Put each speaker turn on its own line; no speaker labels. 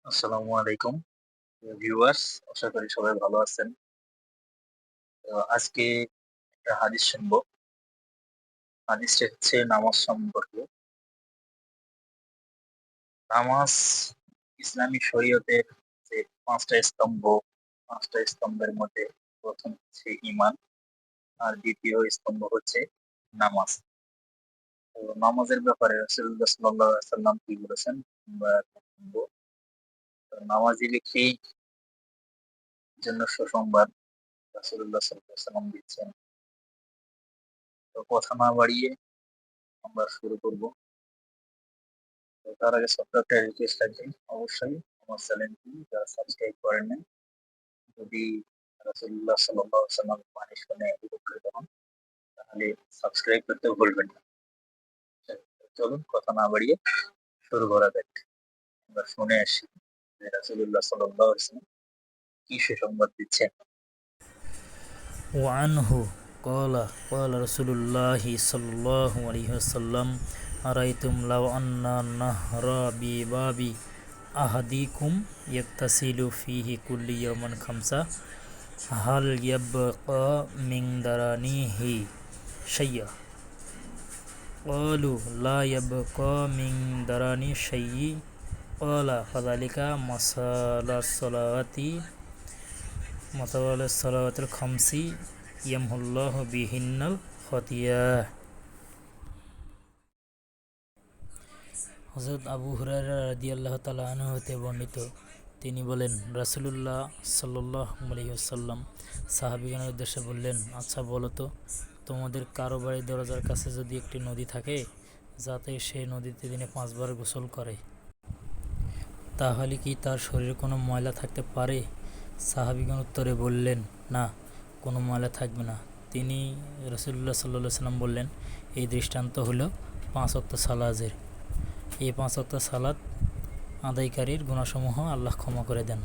আসসালামু আলাইকুম ভিউয়ার্স, আশা করি সবাই ভালো আছেন। আজকে একটা হাদিস শুনবো। হাদিসটা হচ্ছে নামাজ সম্পর্কে। নামাজ ইসলামী শরীয়তের যে ৫ টা স্তম্ভ, ৫ টা স্তম্ভের মধ্যে ১ম হচ্ছে ঈমান, আর ২য় স্তম্ভ হচ্ছে নামাজ। তো নামাজের ব্যাপারে রাসূলুল্লাহ সাল্লাল্লাহু আলাইহি ওয়াসাল্লাম কি বলেছেন আমরা এখন শুনবো। তো নামাজি ব্যক্তির জন্য সুসংবাদ রাসূলুল্লাহ সাল্লাল্লাহু আলাইহি ওয়াসাল্লাম দিচ্ছেন। তো কথা না বাড়িয়ে আমরা শুরু করব। তো তার আগে ছোট্ট একটা রিকোয়েস্ট থাকবে, অবশ্যই আমার চ্যানেলটি যারা সাবস্ক্রাইব করেন নাই, যদি রাসূলুল্লাহ সাল্লাল্লাহু আলাইহি ওয়াসাল্লাম বাণী শুনে উপকৃত হন তাহলে সাবস্ক্রাইব করতে ভুলবেন না। চলুন কথা না বাড়িয়ে শুরু করা যাক। আমরা শুনে আসি যে রাসূলুল্লাহ সাল্লাল্লাহু আলাইহি ওয়াসাল্লাম কি সুসংবাদ দিচ্ছেন।
وعنه قال رسول الله صلى الله عليه وسلم أرأيتم لو أن النهر بباب أحدكم يغتسل فيه كل يوم خمسة هل يبقى من درانيه شيء؟ قالوا لا يبقى من دراني شيء قال فذلك مثل الخمس ইয়ামহুল্লাহু বিহিন্নাল খতিয়াহ। হযরত আবু হুরায়রা রাদিয়াল্লাহু তাআলা আনহু হতে বর্ণিত, তিনি বলেন, রাসূলুল্লাহ সাল্লাল্লাহু আলাইহি ওয়াসাল্লাম সাহাবীগণের উদ্দেশ্যে বললেন, আচ্ছা বলো তো, তোমাদের কারো বাড়ির দরজার কাছে যদি একটি নদী থাকে যাতে সে নদীতে দিনে 5 বার গোসল করে, তাহলে কি তার শরীরে কোনো ময়লা থাকতে পারে? সাহাবীগণ উত্তরে বললেন, না, কোনো ময়লা থাকবে না। তিনি রাসূলুল্লাহ সাল্লাল্লাহু আলাইহি ওয়াসাল্লাম বললেন, এই দৃষ্টান্ত হলো 5 ওয়াক্ত সালাতের। এই 5 ওয়াক্ত সালাত আদায়কারীর গুনাহসমূহ আল্লাহ ক্ষমা করে দেন।